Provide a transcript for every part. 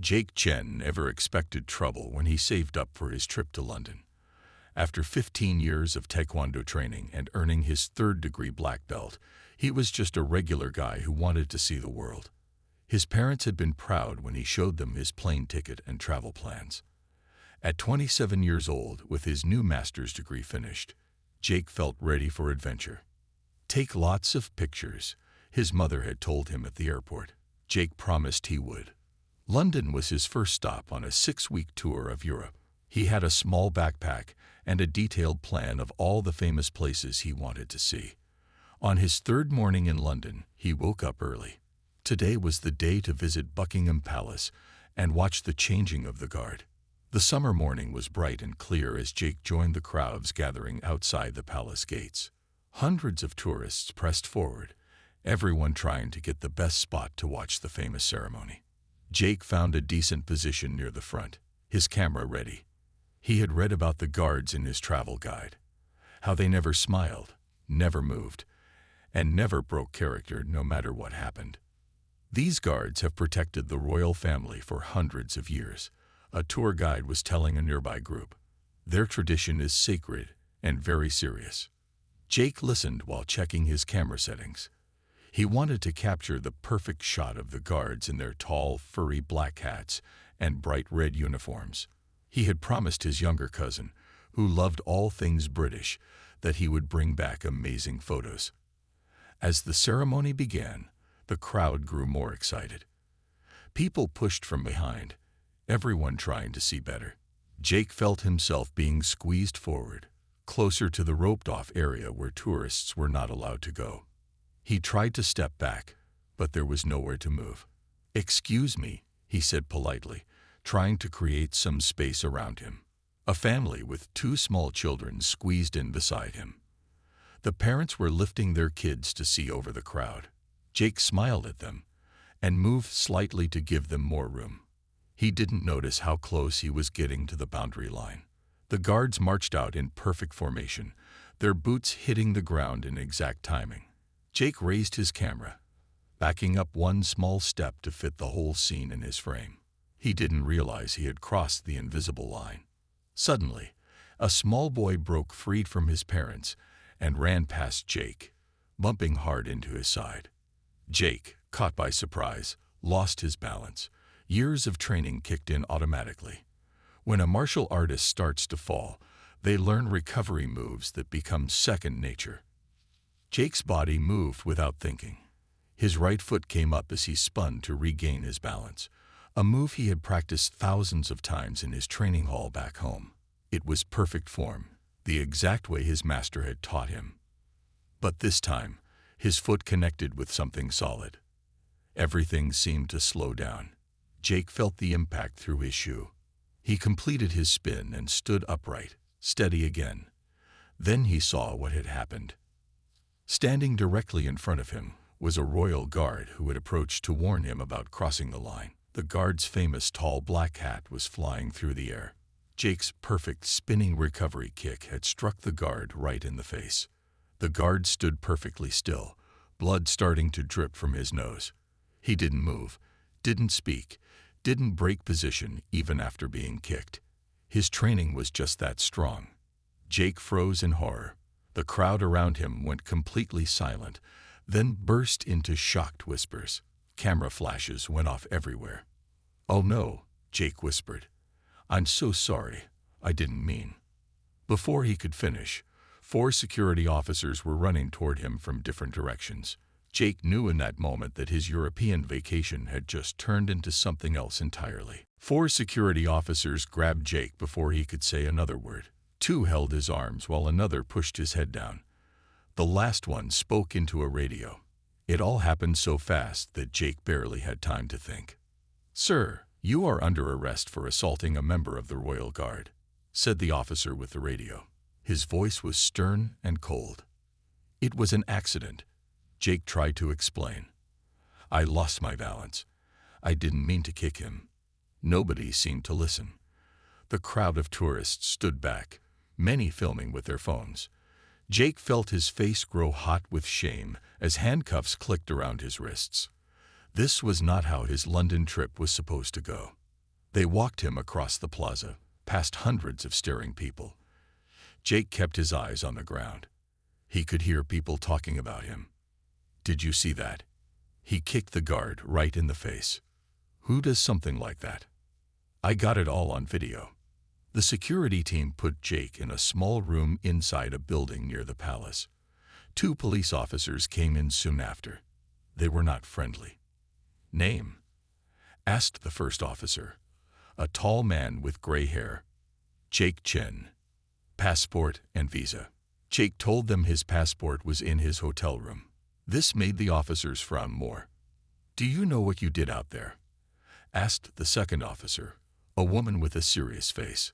Jake Chen never expected trouble when he saved up for his trip to London. After 15 years of taekwondo training and earning his third-degree black belt, he was just a regular guy who wanted to see the world. His parents had been proud when he showed them his plane ticket and travel plans. At 27 years old, with his new master's degree finished, Jake felt ready for adventure. "Take lots of pictures," his mother had told him at the airport. Jake promised he would. London was his first stop on a 6-week tour of Europe. He had a small backpack and a detailed plan of all the famous places he wanted to see. On his third morning in London, he woke up early. Today was the day to visit Buckingham Palace and watch the changing of the guard. The summer morning was bright and clear as Jake joined the crowds gathering outside the palace gates. Hundreds of tourists pressed forward, everyone trying to get the best spot to watch the famous ceremony. Jake found a decent position near the front, his camera ready. He had read about the guards in his travel guide, how they never smiled, never moved, and never broke character no matter what happened. These guards have protected the royal family for hundreds of years, a tour guide was telling a nearby group. Their tradition is sacred and very serious. Jake listened while checking his camera settings. He wanted to capture the perfect shot of the guards in their tall, furry black hats and bright red uniforms. He had promised his younger cousin, who loved all things British, that he would bring back amazing photos. As the ceremony began, the crowd grew more excited. People pushed from behind, everyone trying to see better. Jake felt himself being squeezed forward, closer to the roped-off area where tourists were not allowed to go. He tried to step back, but there was nowhere to move. "Excuse me," he said politely, trying to create some space around him. A family with 2 small children squeezed in beside him. The parents were lifting their kids to see over the crowd. Jake smiled at them and moved slightly to give them more room. He didn't notice how close he was getting to the boundary line. The guards marched out in perfect formation, their boots hitting the ground in exact timing. Jake raised his camera, backing up one small step to fit the whole scene in his frame. He didn't realize he had crossed the invisible line. Suddenly, a small boy broke free from his parents and ran past Jake, bumping hard into his side. Jake, caught by surprise, lost his balance. Years of training kicked in automatically. When a martial artist starts to fall, they learn recovery moves that become second nature. Jake's body moved without thinking. His right foot came up as he spun to regain his balance, a move he had practiced thousands of times in his training hall back home. It was perfect form, the exact way his master had taught him. But this time, his foot connected with something solid. Everything seemed to slow down. Jake felt the impact through his shoe. He completed his spin and stood upright, steady again. Then he saw what had happened. Standing directly in front of him was a royal guard who had approached to warn him about crossing the line. The guard's famous tall black hat was flying through the air. Jake's perfect spinning recovery kick had struck the guard right in the face. The guard stood perfectly still, blood starting to drip from his nose. He didn't move, didn't speak, didn't break position even after being kicked. His training was just that strong. Jake froze in horror. The crowd around him went completely silent, then burst into shocked whispers. Camera flashes went off everywhere. "Oh no," Jake whispered. "I'm so sorry. I didn't mean." Before he could finish, 4 security officers were running toward him from different directions. Jake knew in that moment that his European vacation had just turned into something else entirely. 4 security officers grabbed Jake before he could say another word. 2 held his arms while another pushed his head down. The last one spoke into a radio. It all happened so fast that Jake barely had time to think. "Sir, you are under arrest for assaulting a member of the Royal Guard," said the officer with the radio. His voice was stern and cold. "It was an accident," Jake tried to explain. "I lost my balance. I didn't mean to kick him." Nobody seemed to listen. The crowd of tourists stood back, many filming with their phones. Jake felt his face grow hot with shame as handcuffs clicked around his wrists. This was not how his London trip was supposed to go. They walked him across the plaza, past hundreds of staring people. Jake kept his eyes on the ground. He could hear people talking about him. Did you see that? He kicked the guard right in the face. Who does something like that? I got it all on video. The security team put Jake in a small room inside a building near the palace. 2 police officers came in soon after. They were not friendly. Name? Asked the first officer. A tall man with gray hair. Jake Chen. Passport and visa. Jake told them his passport was in his hotel room. This made the officers frown more. Do you know what you did out there? Asked the second officer, a woman with a serious face.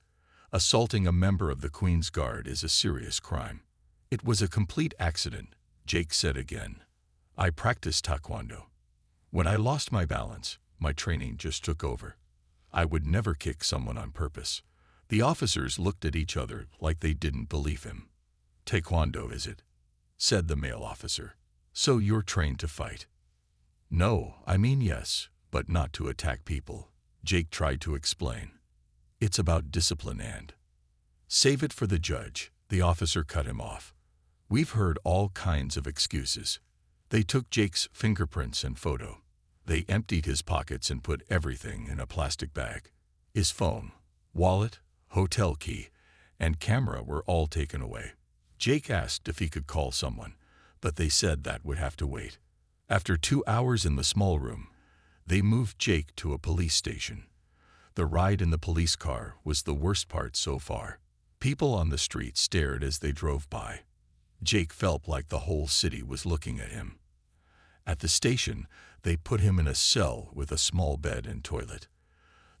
Assaulting a member of the Queen's Guard is a serious crime. It was a complete accident, Jake said again. I practiced taekwondo. When I lost my balance, my training just took over. I would never kick someone on purpose. The officers looked at each other like they didn't believe him. Taekwondo, is it? Said the male officer. So you're trained to fight? No, I mean yes, but not to attack people, Jake tried to explain. It's about discipline and... Save it for the judge, the officer cut him off. We've heard all kinds of excuses. They took Jake's fingerprints and photo. They emptied his pockets and put everything in a plastic bag. His phone, wallet, hotel key, and camera were all taken away. Jake asked if he could call someone, but they said that would have to wait. After 2 hours in the small room, they moved Jake to a police station. The ride in the police car was the worst part so far. People on the street stared as they drove by. Jake felt like the whole city was looking at him. At the station, they put him in a cell with a small bed and toilet.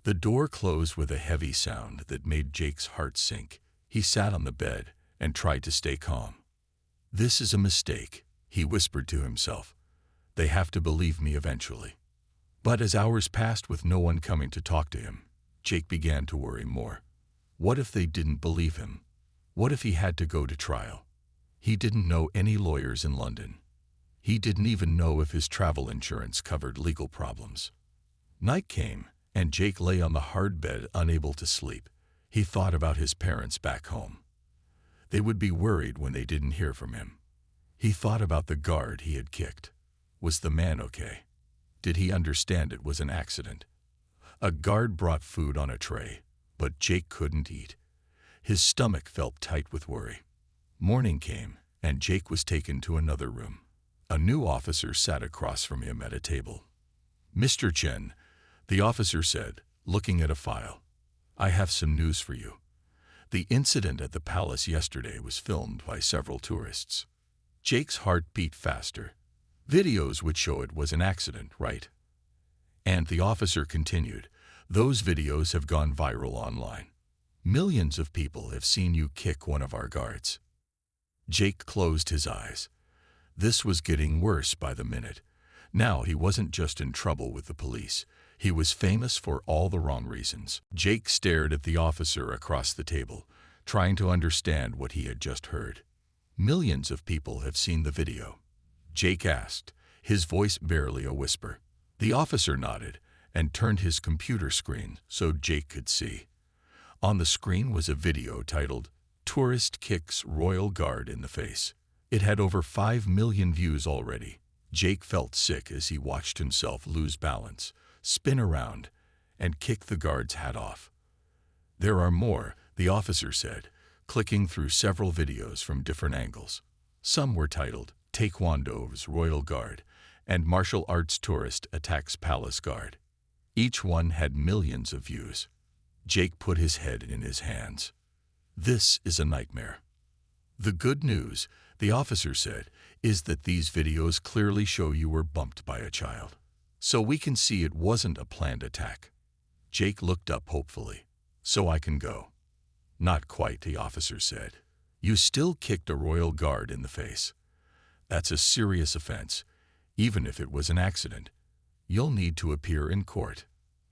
The door closed with a heavy sound that made Jake's heart sink. He sat on the bed and tried to stay calm. This is a mistake, he whispered to himself. They have to believe me eventually. But as hours passed with no one coming to talk to him, Jake began to worry more. What if they didn't believe him? What if he had to go to trial? He didn't know any lawyers in London. He didn't even know if his travel insurance covered legal problems. Night came, and Jake lay on the hard bed unable to sleep. He thought about his parents back home. They would be worried when they didn't hear from him. He thought about the guard he had kicked. Was the man okay? Did he understand it was an accident? A guard brought food on a tray, but Jake couldn't eat. His stomach felt tight with worry. Morning came, and Jake was taken to another room. A new officer sat across from him at a table. Mr. Chen, the officer said, looking at a file. I have some news for you. The incident at the palace yesterday was filmed by several tourists. Jake's heart beat faster. Videos would show it was an accident, right? And the officer continued, those videos have gone viral online. Millions of people have seen you kick one of our guards. Jake closed his eyes. This was getting worse by the minute. Now he wasn't just in trouble with the police. He was famous for all the wrong reasons. Jake stared at the officer across the table, trying to understand what he had just heard. Millions of people have seen the video. Jake asked, his voice barely a whisper. The officer nodded and turned his computer screen so Jake could see. On the screen was a video titled, Tourist Kicks Royal Guard in the Face. It had over 5 million views already. Jake felt sick as he watched himself lose balance, spin around, and kick the guard's hat off. There are more, the officer said, clicking through several videos from different angles. Some were titled, Taekwondo's Royal Guard and Martial Arts Tourist Attacks Palace Guard. Each one had millions of views. Jake put his head in his hands. This is a nightmare. The good news, the officer said, is that these videos clearly show you were bumped by a child. So we can see it wasn't a planned attack. Jake looked up hopefully. So I can go. Not quite, the officer said. You still kicked a royal guard in the face. That's a serious offense, even if it was an accident. You'll need to appear in court.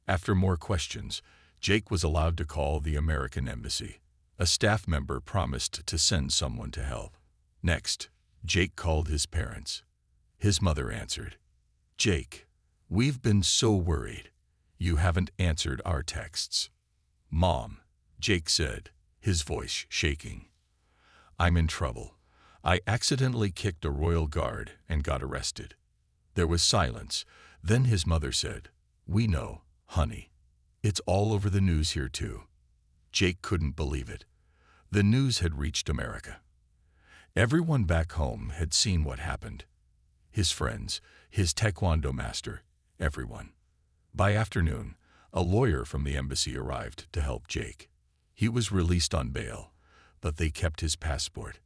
After more questions, Jake was allowed to call the American embassy. A staff member promised to send someone to help. Next, Jake called his parents. His mother answered, Jake, we've been so worried. You haven't answered our texts. Mom, Jake said, his voice shaking. I'm in trouble. I accidentally kicked a royal guard and got arrested. There was silence. Then his mother said, We know, honey. It's all over the news here too. Jake couldn't believe it. The news had reached America. Everyone back home had seen what happened. His friends, his taekwondo master, everyone. By afternoon, a lawyer from the embassy arrived to help Jake. He was released on bail, but they kept his passport.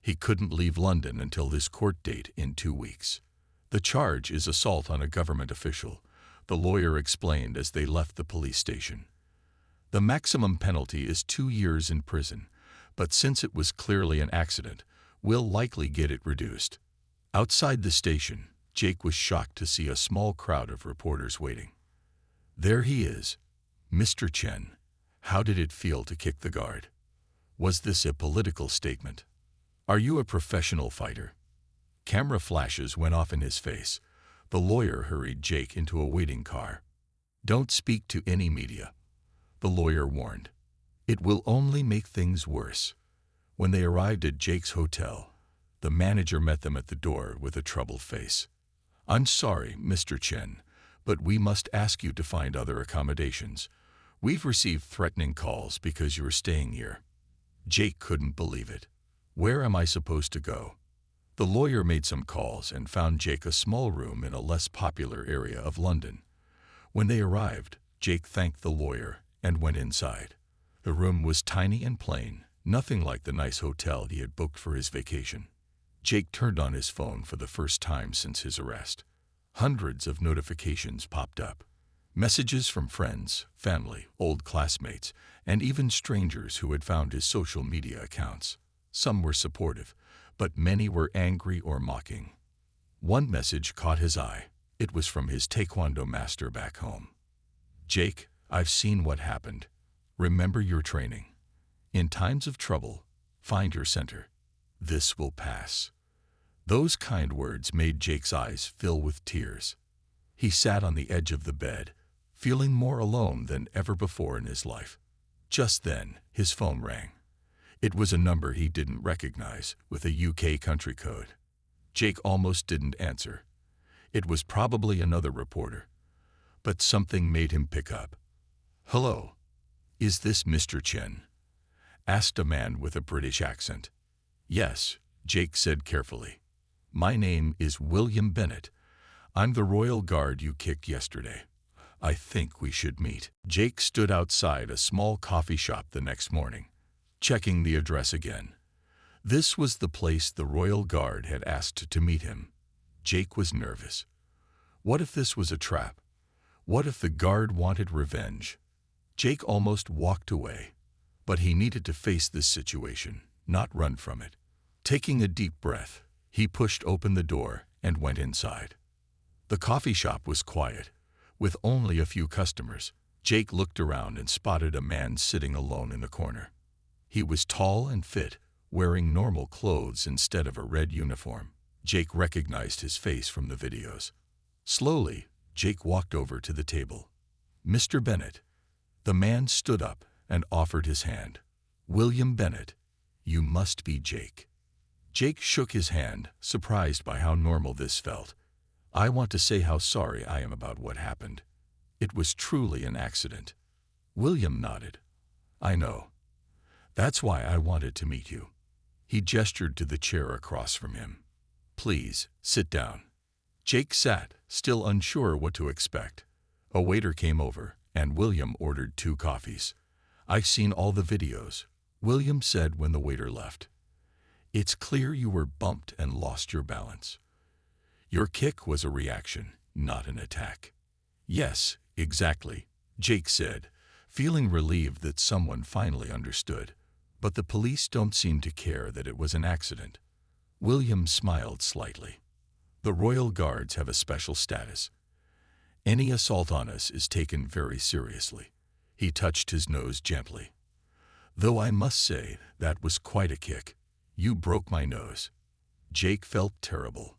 He couldn't leave London until his court date in 2 weeks. The charge is assault on a government official, the lawyer explained as they left the police station. The maximum penalty is 2 years in prison, but since it was clearly an accident, we'll likely get it reduced. Outside the station, Jake was shocked to see a small crowd of reporters waiting. There he is, Mr. Chen. How did it feel to kick the guard? Was this a political statement? Are you a professional fighter? Camera flashes went off in his face. The lawyer hurried Jake into a waiting car. Don't speak to any media, the lawyer warned. It will only make things worse. When they arrived at Jake's hotel, the manager met them at the door with a troubled face. I'm sorry, Mr. Chen, but we must ask you to find other accommodations. We've received threatening calls because you're staying here. Jake couldn't believe it. Where am I supposed to go? The lawyer made some calls and found Jake a small room in a less popular area of London. When they arrived, Jake thanked the lawyer and went inside. The room was tiny and plain, nothing like the nice hotel he had booked for his vacation. Jake turned on his phone for the first time since his arrest. Hundreds of notifications popped up. Messages from friends, family, old classmates, and even strangers who had found his social media accounts. Some were supportive, but many were angry or mocking. One message caught his eye. It was from his taekwondo master back home. Jake, I've seen what happened. Remember your training. In times of trouble, find your center. This will pass. Those kind words made Jake's eyes fill with tears. He sat on the edge of the bed, feeling more alone than ever before in his life. Just then, his phone rang. It was a number he didn't recognize, with a UK country code. Jake almost didn't answer. It was probably another reporter. But something made him pick up. Hello. Is this Mr. Chen? Asked a man with a British accent. Yes, Jake said carefully. My name is William Bennett. I'm the royal guard you kicked yesterday. I think we should meet. Jake stood outside a small coffee shop the next morning, checking the address again. This was the place the royal guard had asked to meet him. Jake was nervous. What if this was a trap? What if the guard wanted revenge? Jake almost walked away, but he needed to face this situation, not run from it. Taking a deep breath, he pushed open the door and went inside. The coffee shop was quiet, with only a few customers. Jake looked around and spotted a man sitting alone in a corner. He was tall and fit, wearing normal clothes instead of a red uniform. Jake recognized his face from the videos. Slowly, Jake walked over to the table. Mr. Bennett. The man stood up and offered his hand. William Bennett, you must be Jake. Jake shook his hand, surprised by how normal this felt. I want to say how sorry I am about what happened. It was truly an accident. William nodded. I know. That's why I wanted to meet you. He gestured to the chair across from him. Please, sit down. Jake sat, still unsure what to expect. A waiter came over, and William ordered 2 coffees. I've seen all the videos, William said when the waiter left. It's clear you were bumped and lost your balance. Your kick was a reaction, not an attack. Yes, exactly, Jake said, feeling relieved that someone finally understood. But the police don't seem to care that it was an accident. William smiled slightly. The royal guards have a special status. Any assault on us is taken very seriously. He touched his nose gently. Though I must say, that was quite a kick. You broke my nose. Jake felt terrible.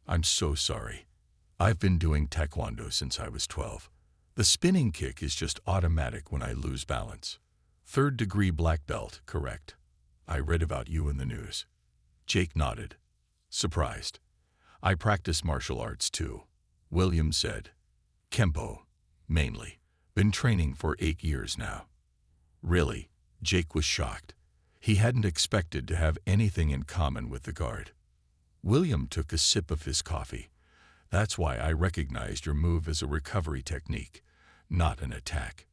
I'm so sorry. I've been doing taekwondo since I was 12. The spinning kick is just automatic when I lose balance. Third-degree black belt, correct? I read about you in the news. Jake nodded, surprised. I practice martial arts too, William said. Kempo, mainly. Been training for 8 years now. Really? Jake was shocked. He hadn't expected to have anything in common with the guard. William took a sip of his coffee. That's why I recognized your move as a recovery technique, not an attack.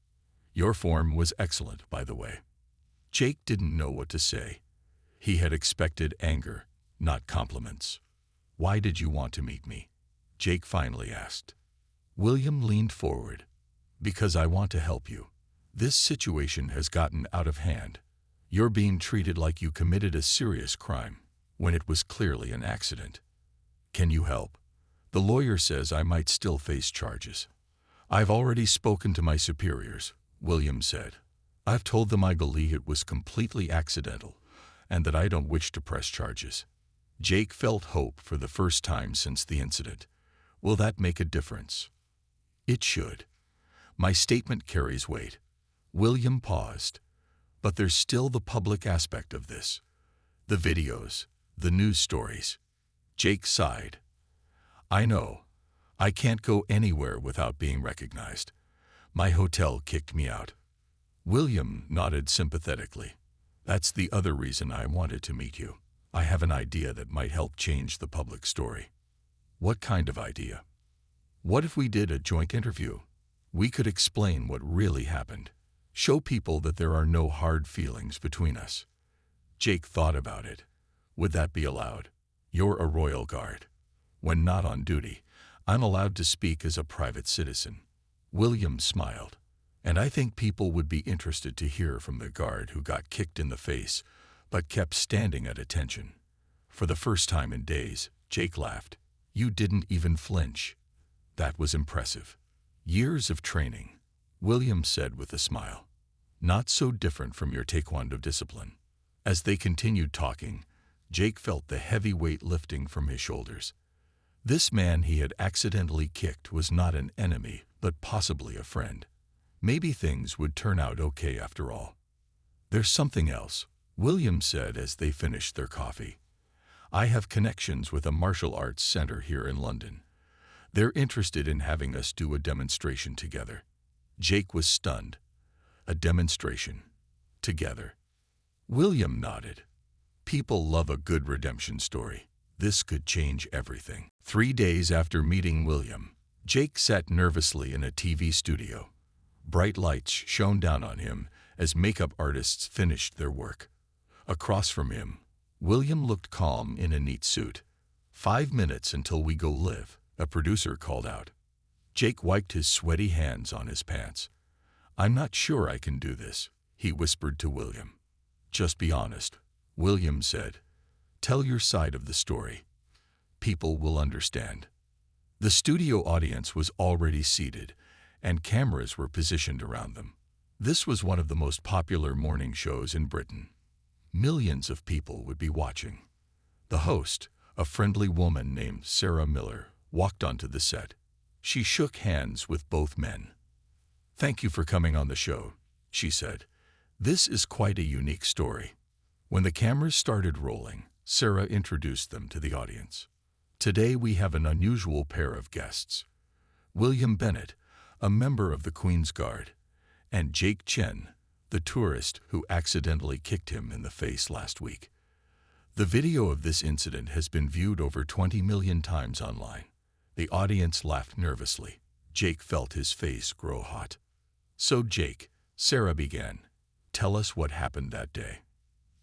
Your form was excellent, by the way. Jake didn't know what to say. He had expected anger, not compliments. Why did you want to meet me? Jake finally asked. William leaned forward. Because I want to help you. This situation has gotten out of hand. You're being treated like you committed a serious crime, when it was clearly an accident. Can you help? The lawyer says I might still face charges. I've already spoken to my superiors, William said. I've told them I believe it was completely accidental, and that I don't wish to press charges. Jake felt hope for the first time since the incident. Will that make a difference? It should. My statement carries weight. William paused. But there's still the public aspect of this. The videos, the news stories. Jake sighed. I know. I can't go anywhere without being recognized. My hotel kicked me out. William nodded sympathetically. That's the other reason I wanted to meet you. I have an idea that might help change the public story. What kind of idea? What if we did a joint interview? We could explain what really happened. Show people that there are no hard feelings between us. Jake thought about it. Would that be allowed? You're a royal guard. When not on duty, I'm allowed to speak as a private citizen. William smiled. And I think people would be interested to hear from the guard who got kicked in the face, but kept standing at attention. For the first time in days, Jake laughed. You didn't even flinch. That was impressive. Years of training, William said with a smile. Not so different from your taekwondo discipline. As they continued talking, Jake felt the heavy weight lifting from his shoulders. This man he had accidentally kicked was not an enemy, but possibly a friend. Maybe things would turn out okay after all. There's something else, William said as they finished their coffee. I have connections with a martial arts center here in London. They're interested in having us do a demonstration together. Jake was stunned. A demonstration. Together. William nodded. People love a good redemption story. This could change everything. 3 days after meeting William, Jake sat nervously in a TV studio. Bright lights shone down on him as makeup artists finished their work. Across from him, William looked calm in a neat suit. 5 minutes until we go live, a producer called out. Jake wiped his sweaty hands on his pants. I'm not sure I can do this, he whispered to William. Just be honest, William said. Tell your side of the story. People will understand. The studio audience was already seated, and cameras were positioned around them. This was one of the most popular morning shows in Britain. Millions of people would be watching. The host, a friendly woman named Sarah Miller, walked onto the set. She shook hands with both men. Thank you for coming on the show, she said. This is quite a unique story. When the cameras started rolling, Sarah introduced them to the audience. Today we have an unusual pair of guests. William Bennett, a member of the Queen's Guard, and Jake Chen, the tourist who accidentally kicked him in the face last week. The video of this incident has been viewed over 20 million times online. The audience laughed nervously. Jake felt his face grow hot. So Jake, Sarah began, tell us what happened that day.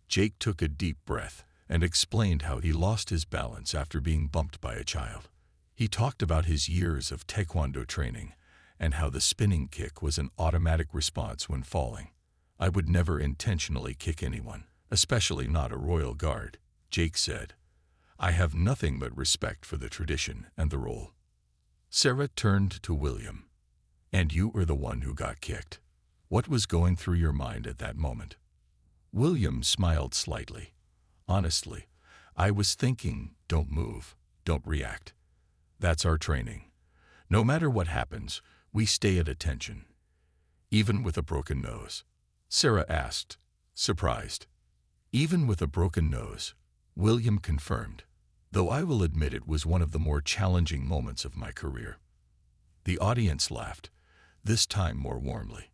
Jake took a deep breath and explained how he lost his balance after being bumped by a child. He talked about his years of taekwondo training and how the spinning kick was an automatic response when falling. I would never intentionally kick anyone, especially not a royal guard, Jake said. I have nothing but respect for the tradition and the role. Sarah turned to William. And you were the one who got kicked. What was going through your mind at that moment? William smiled slightly. Honestly, I was thinking, don't move, don't react. That's our training. No matter what happens, We stay at attention, even with a broken nose. Sarah asked, surprised. Even with a broken nose, William confirmed, though I will admit it was one of the more challenging moments of my career. The audience laughed, this time more warmly.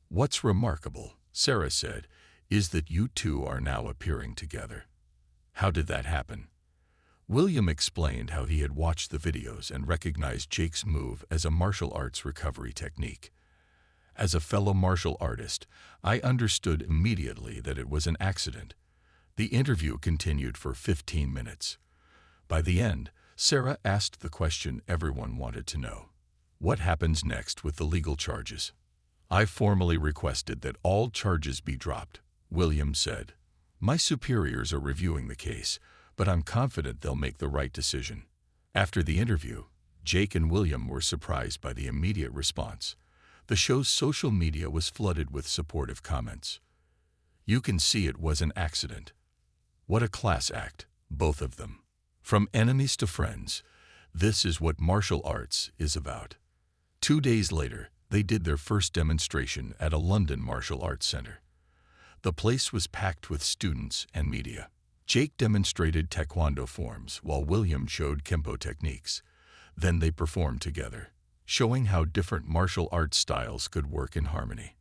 What's remarkable, Sarah said, is that you two are now appearing together. How did that happen? William explained how he had watched the videos and recognized Jake's move as a martial arts recovery technique. As a fellow martial artist, I understood immediately that it was an accident. The interview continued for 15 minutes. By the end, Sarah asked the question everyone wanted to know. What happens next with the legal charges? I formally requested that all charges be dropped, William said. My superiors are reviewing the case, but I'm confident they'll make the right decision. After the interview, Jake and William were surprised by the immediate response. The show's social media was flooded with supportive comments. You can see it was an accident. What a class act, both of them. From enemies to friends, this is what martial arts is about. 2 days later, they did their first demonstration at a London martial arts center. The place was packed with students and media. Jake demonstrated taekwondo forms while William showed kempo techniques. Then they performed together, showing how different martial arts styles could work in harmony.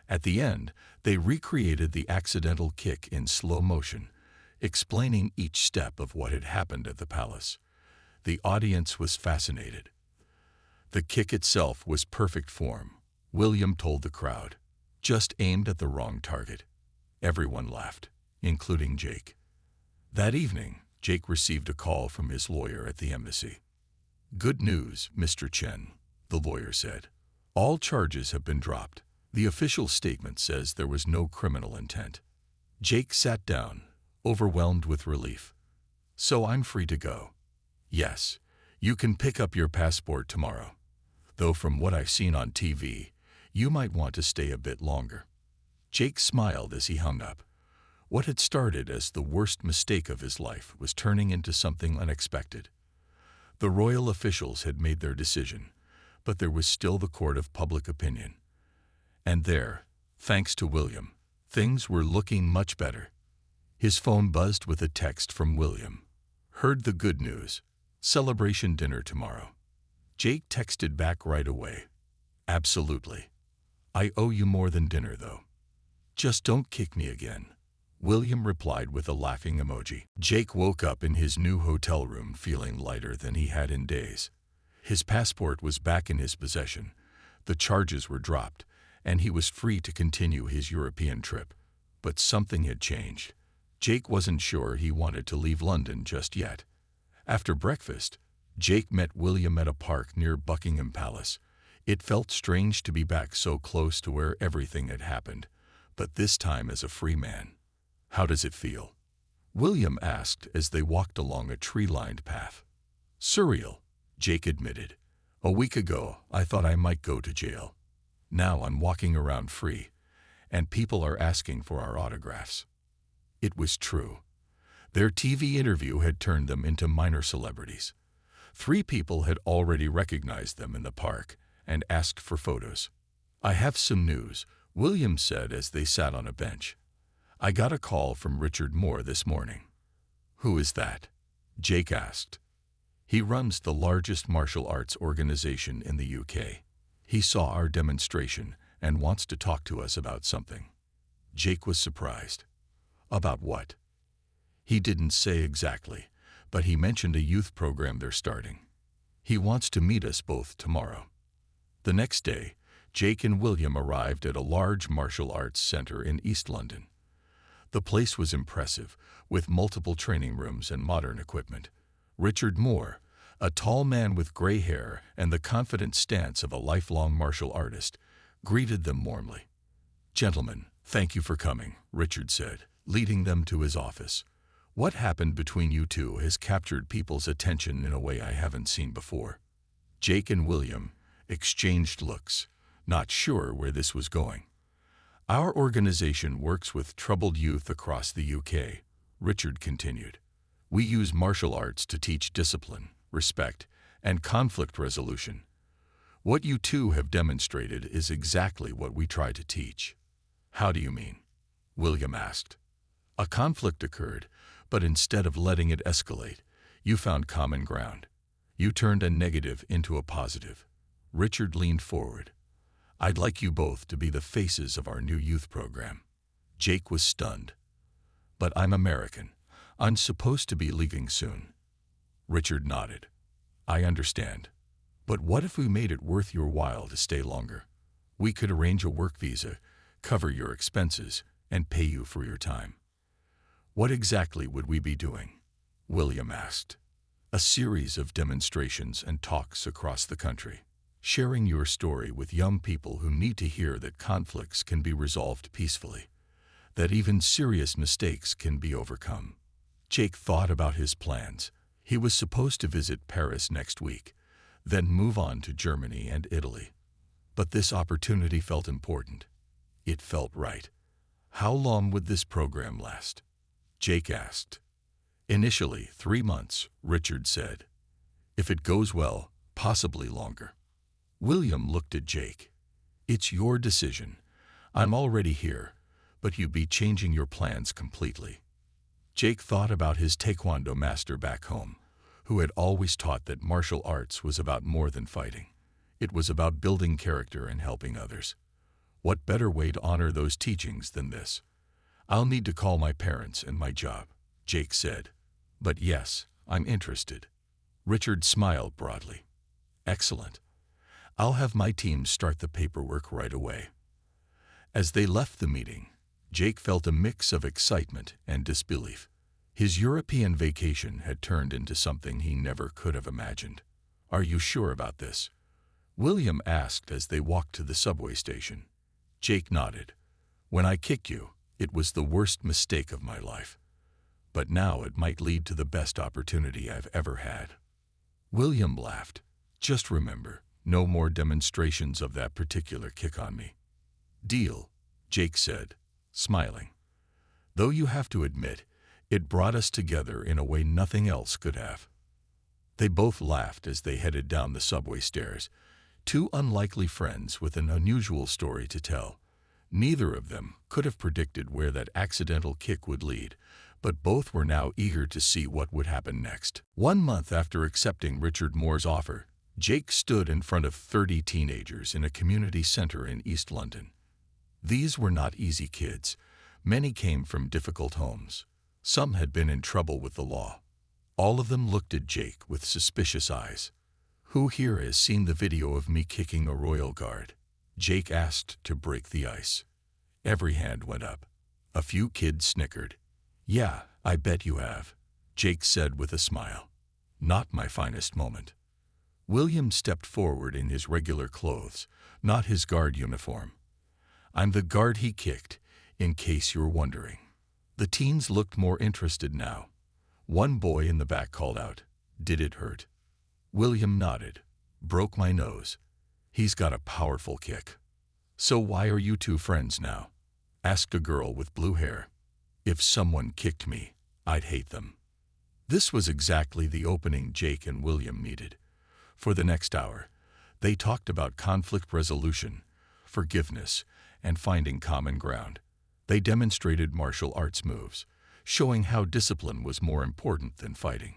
At the end, they recreated the accidental kick in slow motion, explaining each step of what had happened at the palace. The audience was fascinated. The kick itself was perfect form, William told the crowd, just aimed at the wrong target. Everyone laughed, including Jake. That evening, Jake received a call from his lawyer at the embassy. Good news, Mr. Chen, the lawyer said. All charges have been dropped. The official statement says there was no criminal intent. Jake sat down, overwhelmed with relief. So I'm free to go. Yes, you can pick up your passport tomorrow. Though from what I've seen on TV, you might want to stay a bit longer. Jake smiled as he hung up. What had started as the worst mistake of his life was turning into something unexpected. The royal officials had made their decision, but there was still the court of public opinion. And there, thanks to William, things were looking much better. His phone buzzed with a text from William. Heard the good news. Celebration dinner tomorrow. Jake texted back right away. Absolutely. I owe you more than dinner, though. Just don't kick me again. William replied with a laughing emoji. Jake woke up in his new hotel room feeling lighter than he had in days. His passport was back in his possession, the charges were dropped, and he was free to continue his European trip. But something had changed. Jake wasn't sure he wanted to leave London just yet. After breakfast, Jake met William at a park near Buckingham Palace. It felt strange to be back so close to where everything had happened, but this time as a free man. How does it feel? William asked as they walked along a tree-lined path. Surreal, Jake admitted. A week ago, I thought I might go to jail. Now I'm walking around free, and people are asking for our autographs. It was true. Their TV interview had turned them into minor celebrities. 3 people had already recognized them in the park and asked for photos. I have some news, William said as they sat on a bench. I got a call from Richard Moore this morning. Who is that? Jake asked. He runs the largest martial arts organization in the UK. He saw our demonstration and wants to talk to us about something. Jake was surprised. About what? He didn't say exactly, but he mentioned a youth program they're starting. He wants to meet us both tomorrow. The next day, Jake and William arrived at a large martial arts center in East London. The place was impressive, with multiple training rooms and modern equipment. Richard Moore, a tall man with gray hair and the confident stance of a lifelong martial artist, greeted them warmly. Gentlemen, thank you for coming, Richard said, leading them to his office. What happened between you two has captured people's attention in a way I haven't seen before. Jake and William exchanged looks, not sure where this was going. Our organization works with troubled youth across the UK, Richard continued. We use martial arts to teach discipline, respect, and conflict resolution. What you two have demonstrated is exactly what we try to teach. How do you mean? William asked. A conflict occurred, but instead of letting it escalate, you found common ground. You turned a negative into a positive. Richard leaned forward. I'd like you both to be the faces of our new youth program. Jake was stunned. But I'm American. I'm supposed to be leaving soon. Richard nodded. I understand. But what if we made it worth your while to stay longer? We could arrange a work visa, cover your expenses, and pay you for your time. What exactly would we be doing? William asked. A series of demonstrations and talks across the country, sharing your story with young people who need to hear that conflicts can be resolved peacefully, that even serious mistakes can be overcome. Jake thought about his plans. He was supposed to visit Paris next week, then move on to Germany and Italy. But this opportunity felt important. It felt right. How long would this program last? Jake asked. Initially, 3 months, Richard said. If it goes well, possibly longer. William looked at Jake. It's your decision. I'm already here, but you'd be changing your plans completely. Jake thought about his taekwondo master back home, who had always taught that martial arts was about more than fighting. It was about building character and helping others. What better way to honor those teachings than this? I'll need to call my parents and my job, Jake said. But yes, I'm interested. Richard smiled broadly. Excellent. I'll have my team start the paperwork right away. As they left the meeting, Jake felt a mix of excitement and disbelief. His European vacation had turned into something he never could have imagined. Are you sure about this? William asked as they walked to the subway station. Jake nodded. When I kicked you, it was the worst mistake of my life. But now it might lead to the best opportunity I've ever had. William laughed. Just remember, no more demonstrations of that particular kick on me. Deal, Jake said, smiling. Though you have to admit, it brought us together in a way nothing else could have. They both laughed as they headed down the subway stairs, two unlikely friends with an unusual story to tell. Neither of them could have predicted where that accidental kick would lead, but both were now eager to see what would happen next. 1 month after accepting Richard Moore's offer, Jake stood in front of 30 teenagers in a community center in East London. These were not easy kids. Many came from difficult homes. Some had been in trouble with the law. All of them looked at Jake with suspicious eyes. Who here has seen the video of me kicking a royal guard? Jake asked to break the ice. Every hand went up. A few kids snickered. Yeah, I bet you have, Jake said with a smile. Not my finest moment. William stepped forward in his regular clothes, not his guard uniform. I'm the guard he kicked, in case you're wondering. The teens looked more interested now. One boy in the back called out, Did it hurt? William nodded. Broke my nose. He's got a powerful kick. So why are you two friends now? Asked a girl with blue hair. If someone kicked me, I'd hate them. This was exactly the opening Jake and William needed. For the next hour, they talked about conflict resolution, forgiveness, and finding common ground. They demonstrated martial arts moves, showing how discipline was more important than fighting.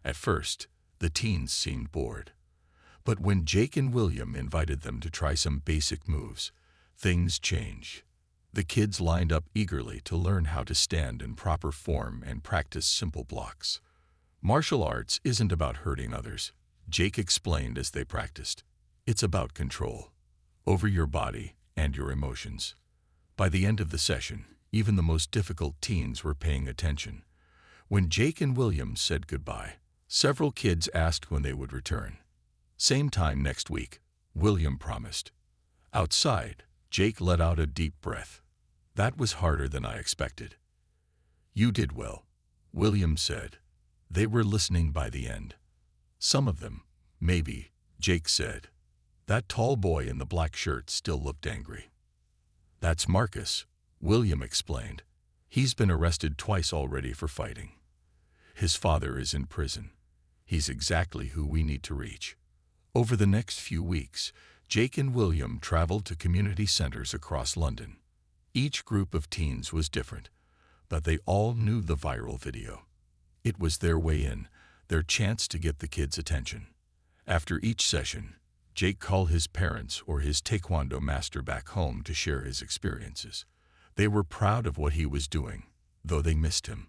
At first, the teens seemed bored. But when Jake and William invited them to try some basic moves, things changed. The kids lined up eagerly to learn how to stand in proper form and practice simple blocks. Martial arts isn't about hurting others, Jake explained as they practiced. It's about control over your body and your emotions. By the end of the session, even the most difficult teens were paying attention. When Jake and William said goodbye, several kids asked when they would return. Same time next week, William promised. Outside, Jake let out a deep breath. That was harder than I expected. You did well, William said. They were listening by the end. Some of them, maybe, Jake said. That tall boy in the black shirt still looked angry. That's Marcus, William explained. He's been arrested twice already for fighting. His father is in prison. He's exactly who we need to reach. Over the next few weeks, Jake and William traveled to community centers across London. Each group of teens was different, but they all knew the viral video. It was their way in, their chance to get the kids' attention. After each session, Jake called his parents or his taekwondo master back home to share his experiences. They were proud of what he was doing, though they missed him.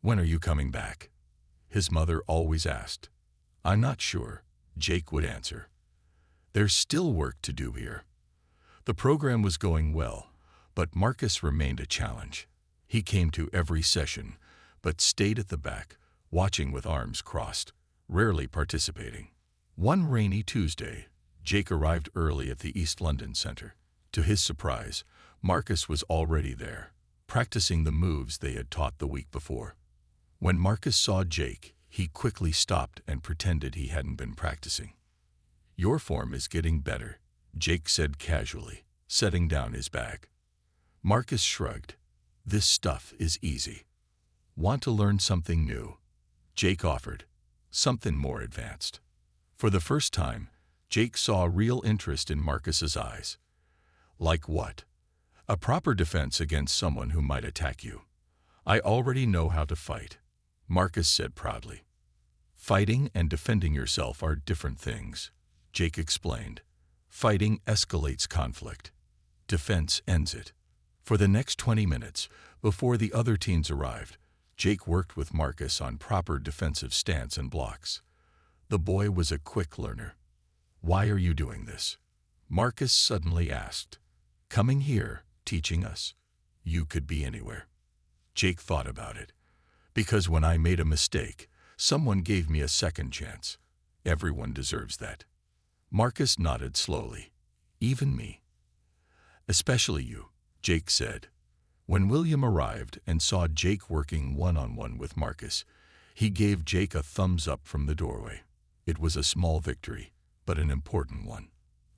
"When are you coming back?" his mother always asked. "I'm not sure," Jake would answer. "There's still work to do here." The program was going well, but Marcus remained a challenge. He came to every session, but stayed at the back, watching with arms crossed, rarely participating. One rainy Tuesday, Jake arrived early at the East London Centre. To his surprise, Marcus was already there, practicing the moves they had taught the week before. When Marcus saw Jake, he quickly stopped and pretended he hadn't been practicing. "Your form is getting better," Jake said casually, setting down his bag. Marcus shrugged. "This stuff is easy." "Want to learn something new?" Jake offered. "Something more advanced." For the first time, Jake saw real interest in Marcus's eyes. "Like what?" "A proper defense against someone who might attack you." "I already know how to fight," Marcus said proudly. "Fighting and defending yourself are different things," Jake explained. "Fighting escalates conflict. Defense ends it." For the next 20 minutes, before the other teens arrived, Jake worked with Marcus on proper defensive stance and blocks. The boy was a quick learner. "Why are you doing this?" Marcus suddenly asked. "Coming here, teaching us? You could be anywhere." Jake thought about it. "Because when I made a mistake, someone gave me a second chance. Everyone deserves that." Marcus nodded slowly. "Even me." "Especially you," Jake said. When William arrived and saw Jake working one-on-one with Marcus, he gave Jake a thumbs up from the doorway. It was a small victory, but an important one.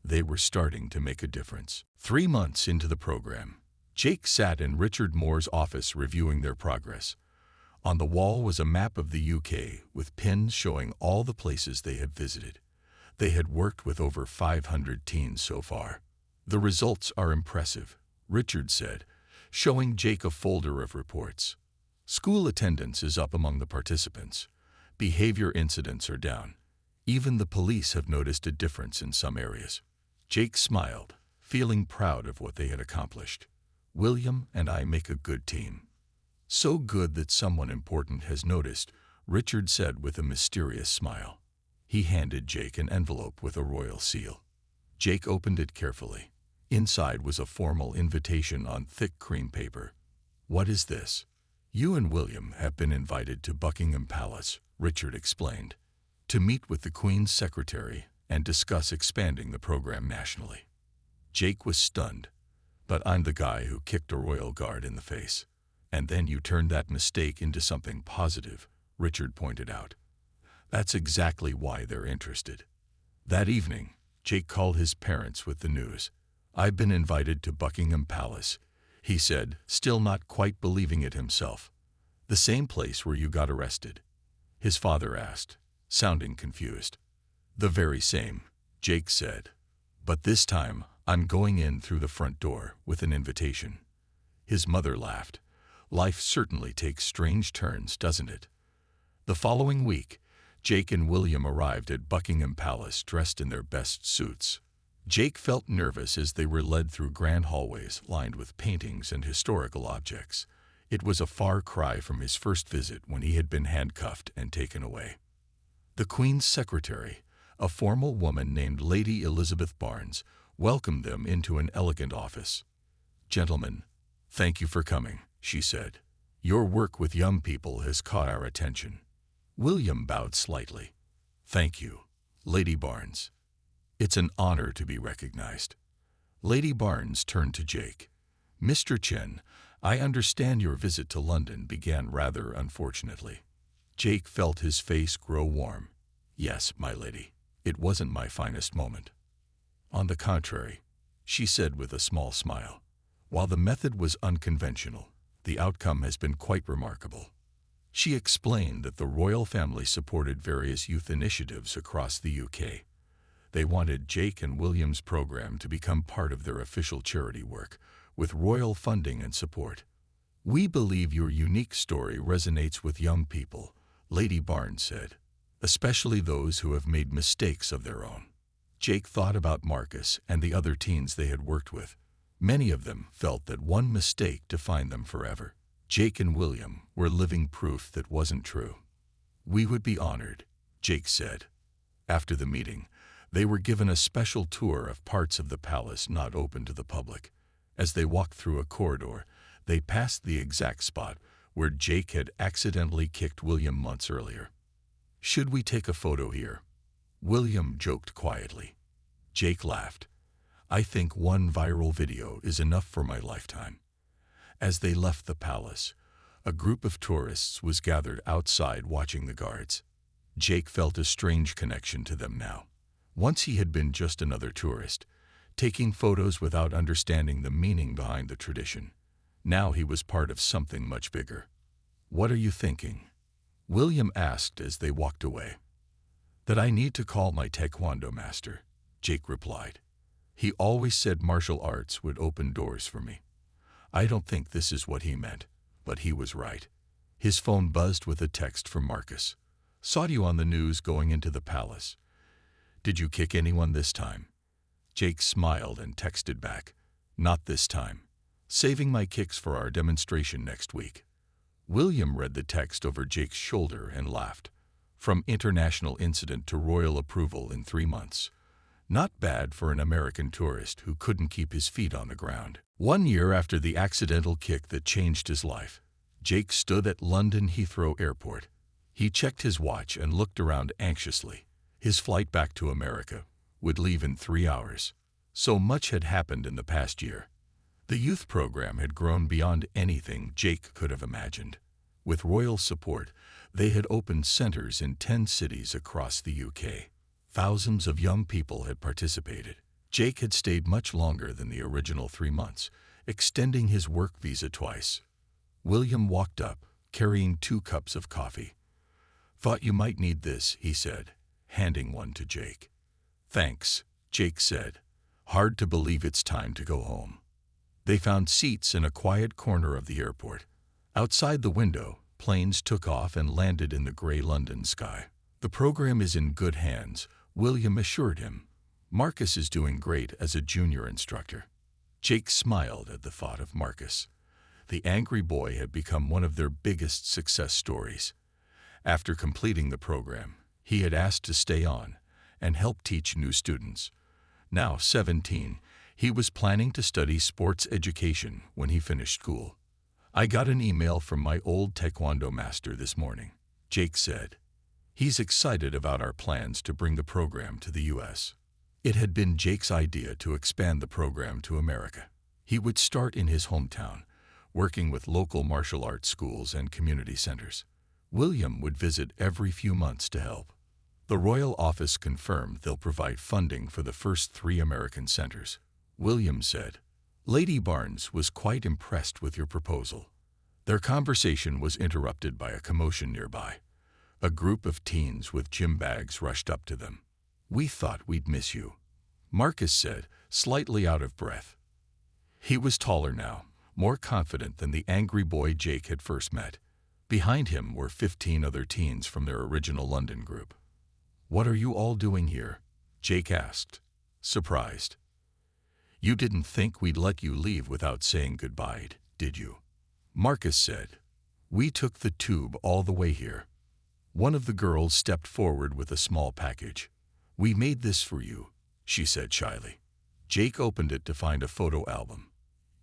They were starting to make a difference. 3 months into the program, Jake sat in Richard Moore's office reviewing their progress. On the wall was a map of the UK with pins showing all the places they had visited. They had worked with over 500 teens so far. "The results are impressive," Richard said, showing Jake a folder of reports. "School attendance is up among the participants. Behavior incidents are down. Even the police have noticed a difference in some areas." Jake smiled, feeling proud of what they had accomplished. "William and I make a good team." "So good that someone important has noticed," Richard said with a mysterious smile. He handed Jake an envelope with a royal seal. Jake opened it carefully. Inside was a formal invitation on thick cream paper. "What is this?" "You and William have been invited to Buckingham Palace," Richard explained, "to meet with the Queen's secretary and discuss expanding the program nationally." Jake was stunned. "But I'm the guy who kicked a royal guard in the face." "And then you turned that mistake into something positive," Richard pointed out. "That's exactly why they're interested." That evening, Jake called his parents with the news. "I've been invited to Buckingham Palace," he said, still not quite believing it himself. "The same place where you got arrested?" his father asked, sounding confused. "The very same," Jake said. "But this time, I'm going in through the front door with an invitation." His mother laughed. "Life certainly takes strange turns, doesn't it?" The following week, Jake and William arrived at Buckingham Palace dressed in their best suits. Jake felt nervous as they were led through grand hallways lined with paintings and historical objects. It was a far cry from his first visit when he had been handcuffed and taken away. The Queen's secretary, a formal woman named Lady Elizabeth Barnes, welcomed them into an elegant office. "Gentlemen, thank you for coming," she said. "Your work with young people has caught our attention." William bowed slightly. "Thank you, Lady Barnes. It's an honor to be recognized." Lady Barnes turned to Jake. "Mr. Chen, I understand your visit to London began rather unfortunately." Jake felt his face grow warm. "Yes, my lady. It wasn't my finest moment." "On the contrary," she said with a small smile. "While the method was unconventional, the outcome has been quite remarkable." She explained that the royal family supported various youth initiatives across the UK. They wanted Jake and William's program to become part of their official charity work, with royal funding and support. "We believe your unique story resonates with young people," Lady Barnes said, "especially those who have made mistakes of their own." Jake thought about Marcus and the other teens they had worked with. Many of them felt that one mistake defined them forever. Jake and William were living proof that wasn't true. "We would be honored," Jake said. After the meeting, they were given a special tour of parts of the palace not open to the public. As they walked through a corridor, they passed the exact spot where Jake had accidentally kicked William months earlier. "Should we take a photo here?" William joked quietly. Jake laughed. "I think one viral video is enough for my lifetime." As they left the palace, a group of tourists was gathered outside watching the guards. Jake felt a strange connection to them now. Once he had been just another tourist, taking photos without understanding the meaning behind the tradition. Now he was part of something much bigger. "What are you thinking?" William asked as they walked away. "That I need to call my taekwondo master," Jake replied. "He always said martial arts would open doors for me." I don't think this is what he meant, but he was right. His phone buzzed with a text from Marcus. "Saw you on the news going into the palace. Did you kick anyone this time?" Jake smiled and texted back, "Not this time. Saving my kicks for our demonstration next week." William read the text over Jake's shoulder and laughed. From international incident to royal approval in 3 months. Not bad for an American tourist who couldn't keep his feet on the ground. 1 year after the accidental kick that changed his life, Jake stood at London Heathrow Airport. He checked his watch and looked around anxiously. His flight back to America would leave in 3 hours. So much had happened in the past year. The youth program had grown beyond anything Jake could have imagined. With royal support, they had opened centers in 10 cities across the UK. Thousands of young people had participated. Jake had stayed much longer than the original 3 months, extending his work visa twice. William walked up, carrying 2 cups of coffee. "Thought you might need this," he said, handing one to Jake. "Thanks," Jake said. "Hard to believe it's time to go home." They found seats in a quiet corner of the airport. Outside the window, planes took off and landed in the gray London sky. "The program is in good hands," William assured him. "Marcus is doing great as a junior instructor." Jake smiled at the thought of Marcus. The angry boy had become one of their biggest success stories. After completing the program, he had asked to stay on and help teach new students. Now 17, he was planning to study sports education when he finished school. "I got an email from my old taekwondo master this morning," Jake said. "He's excited about our plans to bring the program to the U.S. It had been Jake's idea to expand the program to America. He would start in his hometown, working with local martial arts schools and community centers. William would visit every few months to help. The royal office confirmed they'll provide funding for the first 3 American centers. William said, "Lady Barnes was quite impressed with your proposal." Their conversation was interrupted by a commotion nearby. A group of teens with gym bags rushed up to them. "We thought we'd miss you," Marcus said, slightly out of breath. He was taller now, more confident than the angry boy Jake had first met. Behind him were 15 other teens from their original London group. "What are you all doing here?" Jake asked, surprised. "You didn't think we'd let you leave without saying goodbye, did you?" Marcus said, "We took the tube all the way here." One of the girls stepped forward with a small package. "We made this for you," she said shyly. Jake opened it to find a photo album.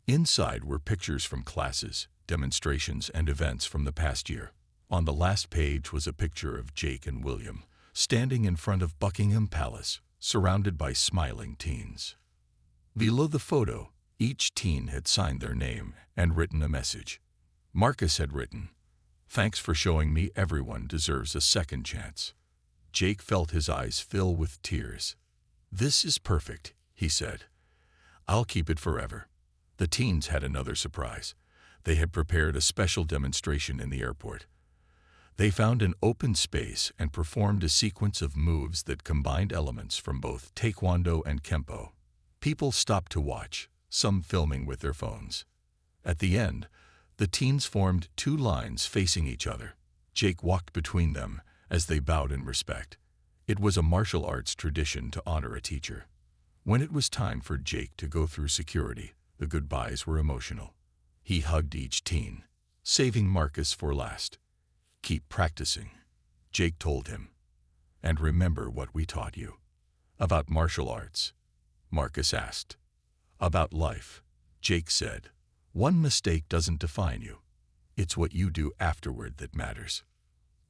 Inside were pictures from classes, demonstrations, and events from the past year. On the last page was a picture of Jake and William, standing in front of Buckingham Palace, surrounded by smiling teens. Below the photo, each teen had signed their name and written a message. Marcus had written, "Thanks for showing me everyone deserves a second chance." Jake felt his eyes fill with tears. "This is perfect," he said. "I'll keep it forever." The teens had another surprise. They had prepared a special demonstration in the airport. They found an open space and performed a sequence of moves that combined elements from both Taekwondo and Kempo. People stopped to watch, some filming with their phones. At the end, the teens formed two lines facing each other. Jake walked between them as they bowed in respect. It was a martial arts tradition to honor a teacher. When it was time for Jake to go through security, the goodbyes were emotional. He hugged each teen, saving Marcus for last. "Keep practicing," Jake told him. "And remember what we taught you." "About martial arts?" Marcus asked. "About life," Jake said. "One mistake doesn't define you. It's what you do afterward that matters."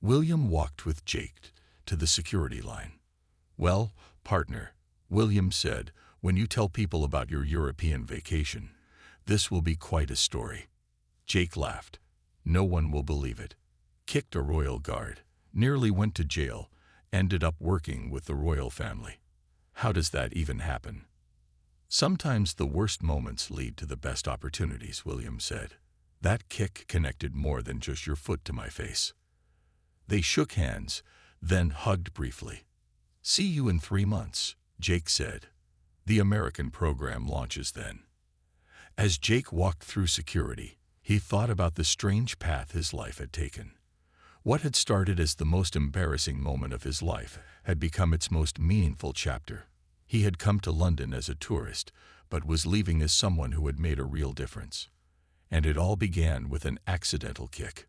William walked with Jake to the security line. "Well, partner," William said, "when you tell people about your European vacation, this will be quite a story." Jake laughed. "No one will believe it." Kicked a royal guard, nearly went to jail, ended up working with the royal family. How does that even happen? "Sometimes the worst moments lead to the best opportunities," William said. "That kick connected more than just your foot to my face." They shook hands, then hugged briefly. "See you in 3 months," Jake said. "The American program launches then." As Jake walked through security, he thought about the strange path his life had taken. What had started as the most embarrassing moment of his life had become its most meaningful chapter. He had come to London as a tourist, but was leaving as someone who had made a real difference. And it all began with an accidental kick.